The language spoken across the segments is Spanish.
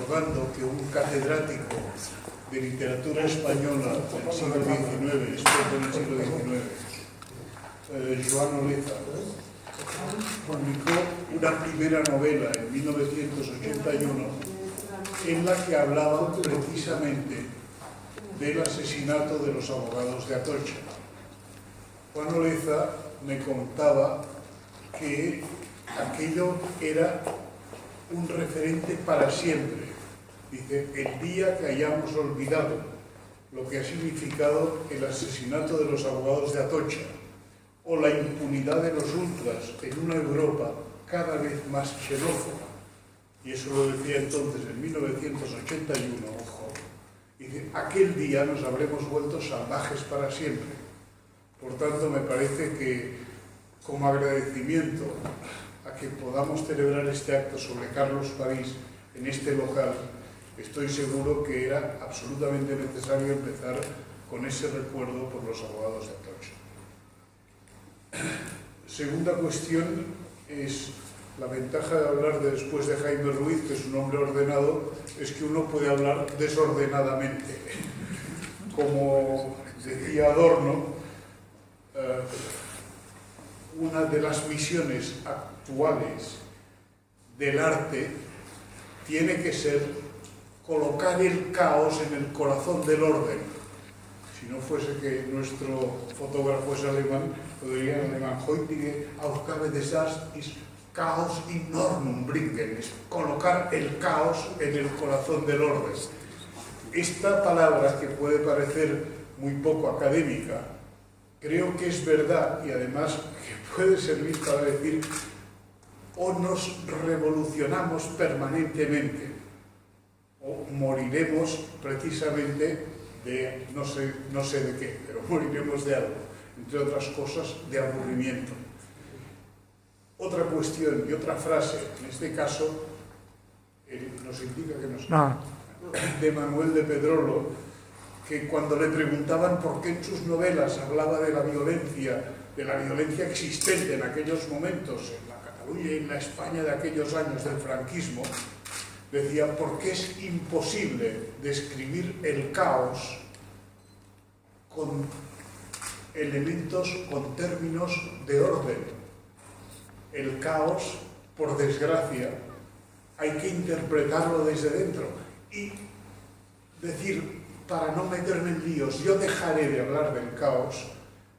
recordando que un catedrático de literatura española del siglo XIX, experto en el siglo XIX, Joan Oleza, publicó una primera novela en 1981 en la que hablaba precisamente del asesinato de los abogados de Atocha. Juan Oleza me contaba que aquello era un referente para siempre. Dice, el día que hayamos olvidado lo que ha significado el asesinato de los abogados de Atocha o la impunidad de los ultras en una Europa cada vez más xenófoba, y eso lo decía entonces en 1981, ojo, dice, aquel día nos habremos vuelto salvajes para siempre. Por tanto, me parece que como agradecimiento a que podamos celebrar este acto sobre Carlos París en este local, estoy seguro que era absolutamente necesario empezar con ese recuerdo por los abogados de Atocha. Segunda cuestión es la ventaja de hablar después de Jaime Ruiz, que es un hombre ordenado, es que uno puede hablar desordenadamente. Como decía Adorno, una de las misiones actuales del arte tiene que ser colocar el caos en el corazón del orden. Si no fuese que nuestro fotógrafo es alemán, lo diría en alemán, heutige Aufgabe des Arts ist Chaos in Ordnung bringen, es colocar el caos en el corazón del orden. Esta palabra, que puede parecer muy poco académica, creo que es verdad y además que puede servir para decir o nos revolucionamos permanentemente o moriremos precisamente de no sé de qué, pero moriremos de algo, entre otras cosas de aburrimiento. Otra cuestión y otra frase, en este caso nos indica que de Manuel de Pedrolo, que cuando le preguntaban por qué en sus novelas hablaba de la violencia existente en aquellos momentos, en la Cataluña y en la España de aquellos años del franquismo, decía, porque es imposible describir el caos con elementos, con términos de orden. El caos, por desgracia, hay que interpretarlo desde dentro y decir, para no meterme en líos, yo dejaré de hablar del caos,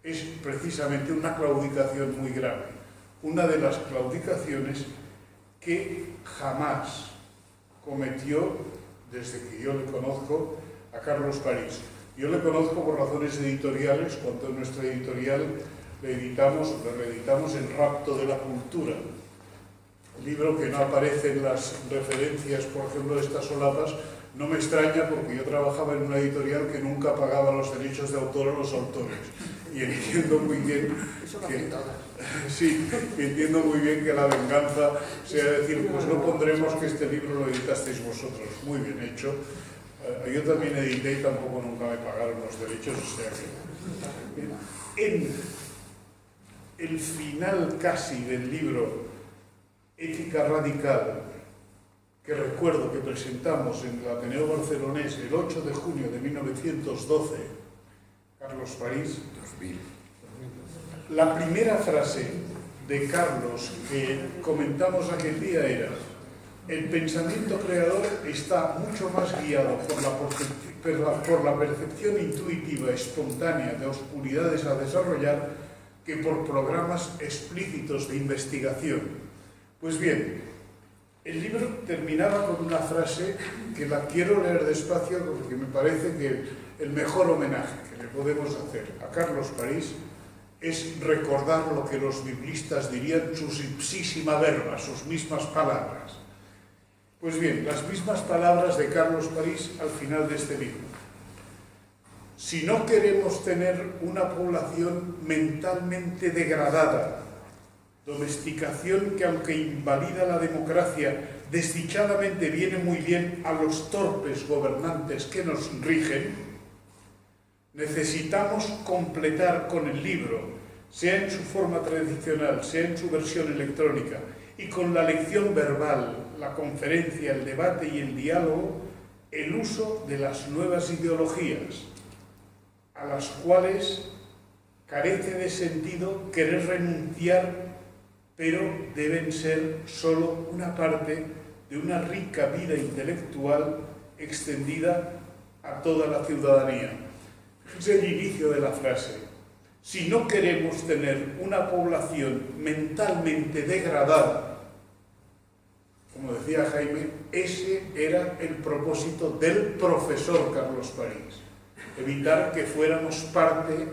es precisamente una claudicación muy grave. Una de las claudicaciones que jamás cometió, desde que yo le conozco, a Carlos París. Yo le conozco por razones editoriales, cuando en nuestra editorial le reeditamos El rapto de la cultura, libro que no aparece en las referencias, por ejemplo, de estas solapas. No me extraña porque yo trabajaba en una editorial que nunca pagaba los derechos de autor a los autores. Y entiendo muy bien que la venganza sea decir, pues no pondremos que este libro lo editasteis vosotros. Muy bien hecho. Yo también edité y tampoco nunca me pagaron los derechos, o sea que... En el final casi del libro Ética Radical, que recuerdo que presentamos en el Ateneo Barcelonés el 8 de junio de 1912, Carlos París, 2000. La primera frase de Carlos que comentamos aquel día era: el pensamiento creador está mucho más guiado por la percepción intuitiva espontánea de oscuridades a desarrollar que por programas explícitos de investigación. Pues bien, el libro terminaba con una frase que la quiero leer despacio porque me parece que el mejor homenaje que le podemos hacer a Carlos París es recordar lo que los biblistas dirían sus ipsísima verba, sus mismas palabras. Pues bien, las mismas palabras de Carlos París al final de este libro. Si no queremos tener una población mentalmente degradada, domesticación que aunque invalida la democracia, desdichadamente viene muy bien a los torpes gobernantes que nos rigen, necesitamos completar con el libro, sea en su forma tradicional, sea en su versión electrónica, y con la lección verbal, la conferencia, el debate y el diálogo, el uso de las nuevas ideologías, a las cuales carece de sentido querer renunciar, pero deben ser solo una parte de una rica vida intelectual extendida a toda la ciudadanía. Es el inicio de la frase. Si no queremos tener una población mentalmente degradada, como decía Jaime, ese era el propósito del profesor Carlos París, evitar que fuéramos parte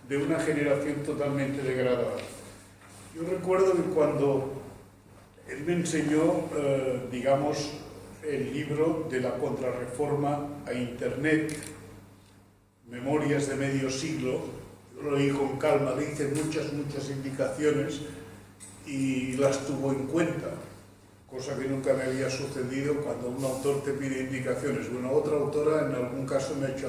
de una generación totalmente degradada. Yo recuerdo que cuando él me enseñó, digamos, el libro de la contrarreforma a Internet, Memorias de medio siglo, yo lo leí con calma, le hice muchas indicaciones y las tuvo en cuenta, cosa que nunca me había sucedido cuando un autor te pide indicaciones. Bueno, otra autora en algún caso me ha hecho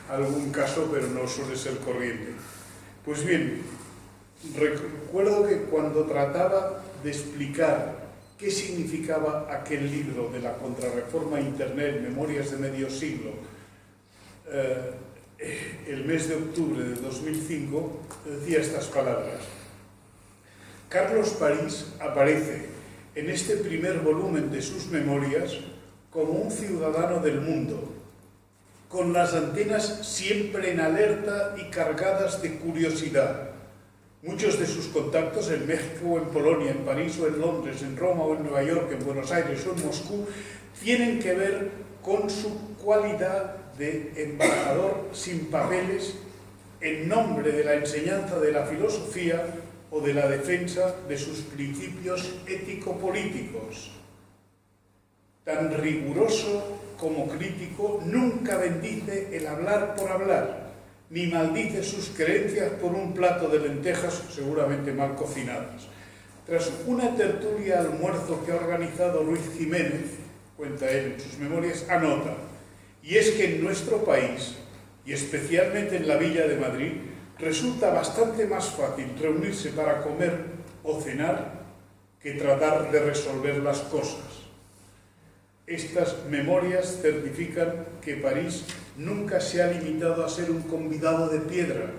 algún caso, pero no suele ser corriente. Pues bien, recuerdo que cuando trataba de explicar qué significaba aquel libro de la contrarreforma a Internet, Memorias de medio siglo, el mes de octubre de 2005, decía estas palabras. Carlos París aparece en este primer volumen de sus memorias como un ciudadano del mundo, con las antenas siempre en alerta y cargadas de curiosidad. Muchos de sus contactos en México, en Polonia, en París o en Londres, en Roma o en Nueva York, en Buenos Aires o en Moscú, tienen que ver con su cualidad de embajador sin papeles en nombre de la enseñanza de la filosofía o de la defensa de sus principios ético-políticos. Tan riguroso como crítico, nunca bendice el hablar por hablar, ni maldice sus creencias por un plato de lentejas seguramente mal cocinadas. Tras una tertulia almuerzo que ha organizado Luis Jiménez, cuenta él en sus memorias, anota, y es que en nuestro país, y especialmente en la Villa de Madrid, resulta bastante más fácil reunirse para comer o cenar que tratar de resolver las cosas. Estas memorias certifican que París nunca se ha limitado a ser un convidado de piedra,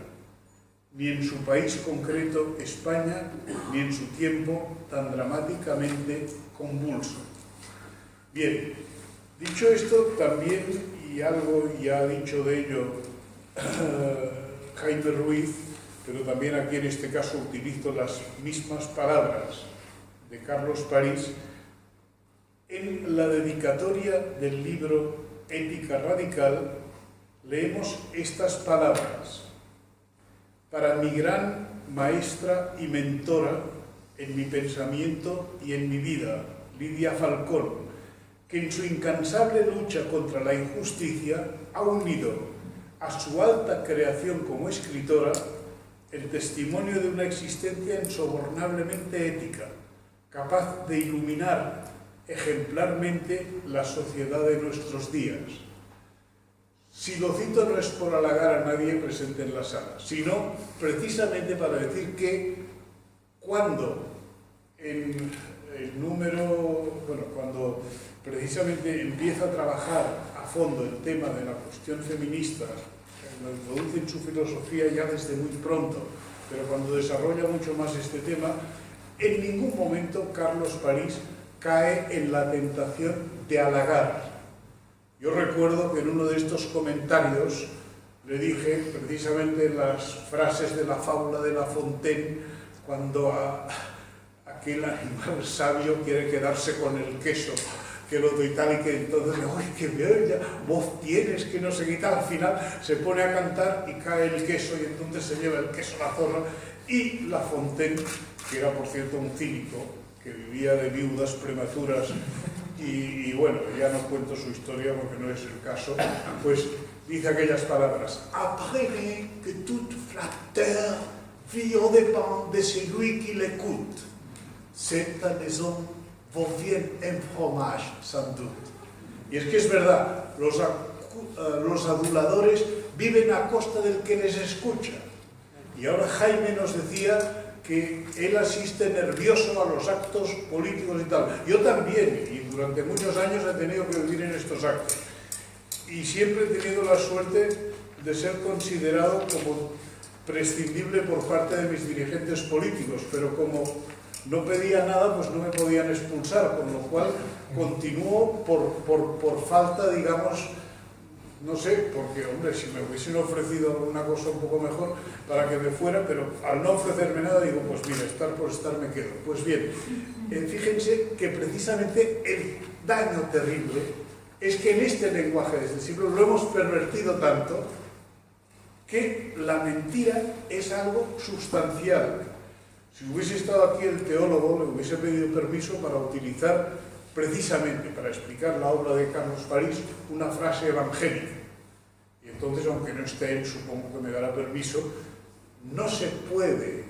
ni en su país concreto, España, ni en su tiempo tan dramáticamente convulso. Bien, dicho esto, también, y algo ya ha dicho de ello Jaime Ruiz, pero también aquí en este caso utilizo las mismas palabras de Carlos París, en la dedicatoria del libro Ética Radical leemos estas palabras. Para mi gran maestra y mentora en mi pensamiento y en mi vida, Lidia Falcón, que en su incansable lucha contra la injusticia ha unido a su alta creación como escritora el testimonio de una existencia insobornablemente ética, capaz de iluminar ejemplarmente la sociedad de nuestros días. Si lo cito no es por halagar a nadie presente en la sala, sino precisamente para decir que cuando cuando precisamente empieza a trabajar a fondo el tema de la cuestión feminista, lo introduce en su filosofía ya desde muy pronto, pero cuando desarrolla mucho más este tema, en ningún momento Carlos París cae en la tentación de halagar. Yo recuerdo que en uno de estos comentarios le dije precisamente las frases de la fábula de La Fontaine, cuando aquel animal sabio quiere quedarse con el queso, que el otro y tal, y que entonces, ¡ay, qué bella voz tienes! Que no se quita, al final se pone a cantar y cae el queso, y entonces se lleva el queso a la zorra. Y La Fontaine, que era por cierto un cínico, que vivía de viudas prematuras, y bueno, ya no cuento su historia porque no es el caso, pues dice aquellas palabras: Apprenez que toute flatteur vit au dépens de celui qui l'écoute. Cette maison vaut bien un fromage, sans doute. Y es que es verdad, los aduladores viven a costa del que les escucha. Y ahora Jaime nos decía que él asiste nervioso a los actos políticos y tal. Yo también, y durante muchos años he tenido que vivir en estos actos. Y siempre he tenido la suerte de ser considerado como prescindible por parte de mis dirigentes políticos, pero como no pedía nada, pues no me podían expulsar, con lo cual continúo por falta, digamos, no sé, porque, hombre, si me hubiesen ofrecido una cosa un poco mejor para que me fuera, pero al no ofrecerme nada, digo, pues mira, estar por estar me quedo. Pues bien, fíjense que precisamente el daño terrible es que en este lenguaje de este siglo lo hemos pervertido tanto que la mentira es algo sustancial. Si hubiese estado aquí el teólogo, le hubiese pedido permiso para utilizar precisamente para explicar la obra de Carlos París una frase evangélica. Y entonces, aunque no esté él, supongo que me dará permiso, no se puede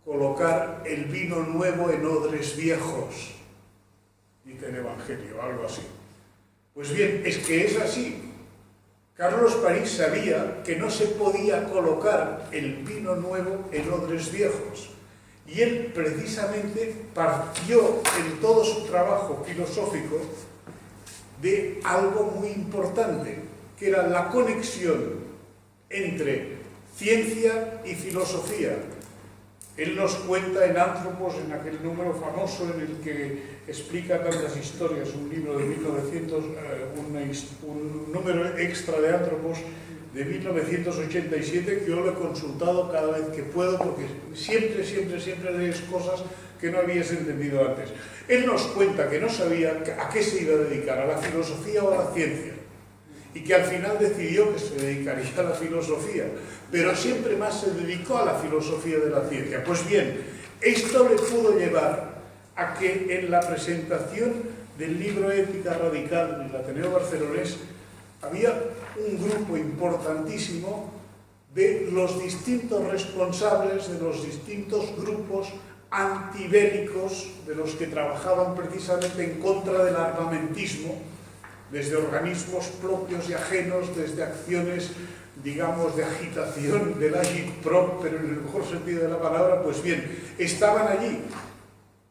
colocar el vino nuevo en odres viejos, dice el Evangelio, algo así. Pues bien, es que es así. Carlos París sabía que no se podía colocar el vino nuevo en odres viejos. Y él precisamente partió en todo su trabajo filosófico de algo muy importante, que era la conexión entre ciencia y filosofía. Él nos cuenta en Anthropos, en aquel número famoso en el que explica tantas historias, un libro de 1900, un número extra de Anthropos de 1987, que yo lo he consultado cada vez que puedo, porque siempre lees cosas que no habías entendido antes. Él nos cuenta que no sabía a qué se iba a dedicar, a la filosofía o a la ciencia, y que al final decidió que se dedicaría a la filosofía, pero siempre más se dedicó a la filosofía de la ciencia. Pues bien, esto le pudo llevar a que en la presentación del libro Ética Radical en el Ateneo Barcelonés había un grupo importantísimo de los distintos responsables de los distintos grupos antibélicos de los que trabajaban precisamente en contra del armamentismo, desde organismos propios y ajenos, desde acciones, digamos, de agitación del agitprop, pero en el mejor sentido de la palabra. Pues bien, estaban allí.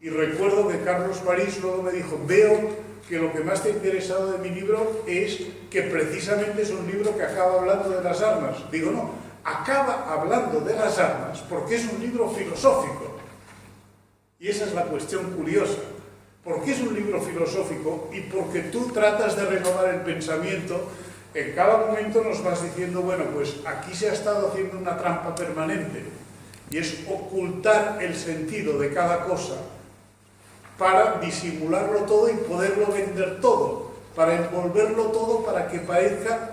Y recuerdo que Carlos París luego me dijo, veo que lo que más te ha interesado de mi libro es que precisamente es un libro que acaba hablando de las armas. Digo, no, acaba hablando de las armas porque es un libro filosófico. Y esa es la cuestión curiosa. ¿Por qué es un libro filosófico? Y porque tú tratas de renovar el pensamiento. En cada momento nos vas diciendo, bueno, pues aquí se ha estado haciendo una trampa permanente. Y es ocultar el sentido de cada cosa para disimularlo todo y poderlo vender todo, para envolverlo todo para que parezca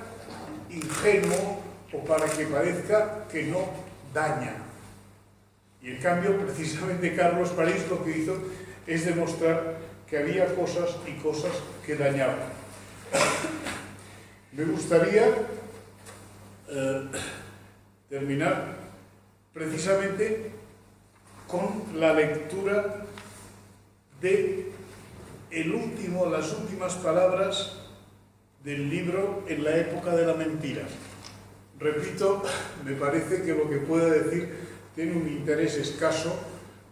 ingenuo o para que parezca que no daña. Y en cambio, precisamente Carlos París lo que hizo es demostrar que había cosas y cosas que dañaban. Me gustaría terminar precisamente con la lectura de las últimas palabras del libro En la época de la mentira. Repito, me parece que lo que pueda decir tiene un interés escaso.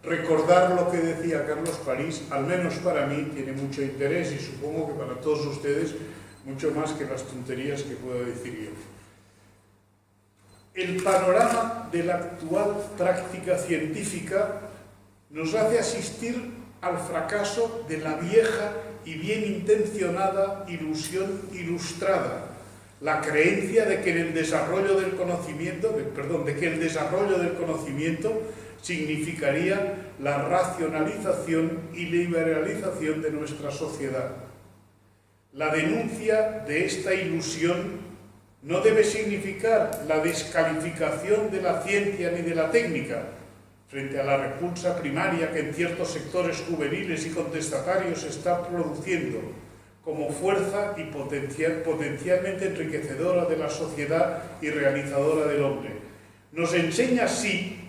Recordar lo que decía Carlos París, al menos para mí, tiene mucho interés y supongo que para todos ustedes mucho más que las tonterías que pueda decir yo. El panorama de la actual práctica científica nos hace asistir al fracaso de la vieja y bien intencionada ilusión ilustrada, la creencia de que el desarrollo del conocimiento, significaría la racionalización y liberalización de nuestra sociedad. La denuncia de esta ilusión no debe significar la descalificación de la ciencia ni de la técnica, frente a la repulsa primaria que en ciertos sectores juveniles y contestatarios se está produciendo como fuerza y potencialmente enriquecedora de la sociedad y realizadora del hombre. Nos enseña así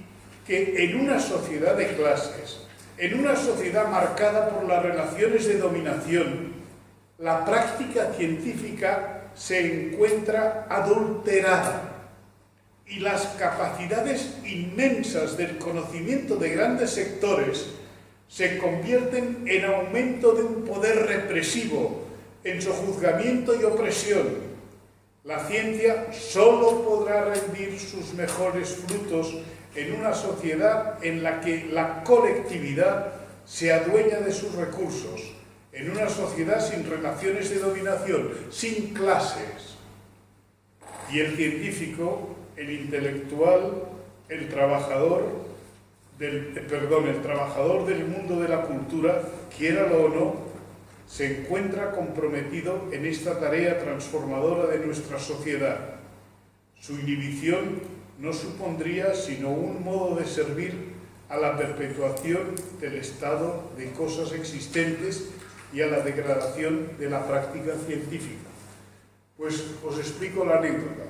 que en una sociedad de clases, en una sociedad marcada por las relaciones de dominación, la práctica científica se encuentra adulterada y las capacidades inmensas del conocimiento de grandes sectores se convierten en aumento de un poder represivo, en sojuzgamiento y opresión. La ciencia solo podrá rendir sus mejores frutos en una sociedad en la que la colectividad se adueña de sus recursos, en una sociedad sin relaciones de dominación, sin clases. Y el científico, el intelectual, el trabajador del mundo de la cultura, quiéralo o no, se encuentra comprometido en esta tarea transformadora de nuestra sociedad. Su inhibición no supondría sino un modo de servir a la perpetuación del estado de cosas existentes y a la degradación de la práctica científica. Pues os explico la anécdota.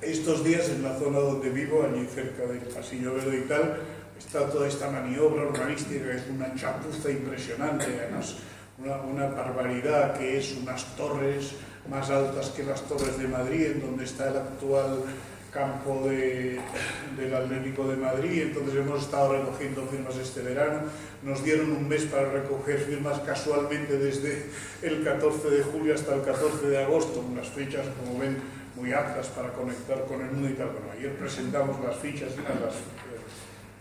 Estos días en la zona donde vivo, allí cerca del Pasillo Verde y tal, está toda esta maniobra urbanística, que es una chapuza impresionante, además una barbaridad, que es unas torres más altas que las torres de Madrid, en donde está el actual campo del Atlético de Madrid. Entonces hemos estado recogiendo firmas este verano, nos dieron un mes para recoger firmas casualmente desde el 14 de julio hasta el 14 de agosto, unas fechas, como ven, muy aptas para conectar con el mundo y tal. Bueno, ayer presentamos las fichas y las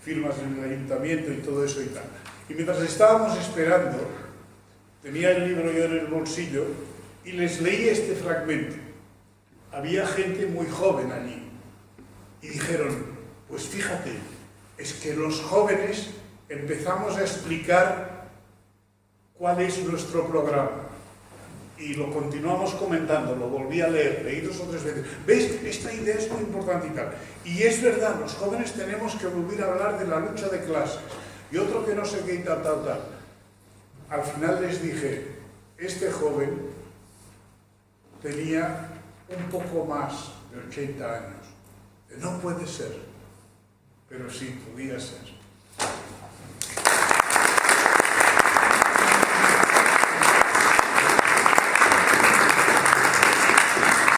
firmas en el ayuntamiento y todo eso y tal. Y mientras estábamos esperando, tenía el libro yo en el bolsillo y les leí este fragmento. Había gente muy joven allí y dijeron, pues fíjate, es que los jóvenes empezamos a explicar cuál es nuestro programa. Y lo continuamos comentando, lo volví a leer, leí 2 o 3 veces. ¿Veis? Esta idea es muy importante y tal. Y es verdad, los jóvenes tenemos que volver a hablar de la lucha de clases. Y otro que no sé qué y tal. Al final les dije, este joven tenía un poco más de 80 años. No puede ser, pero sí, podía ser.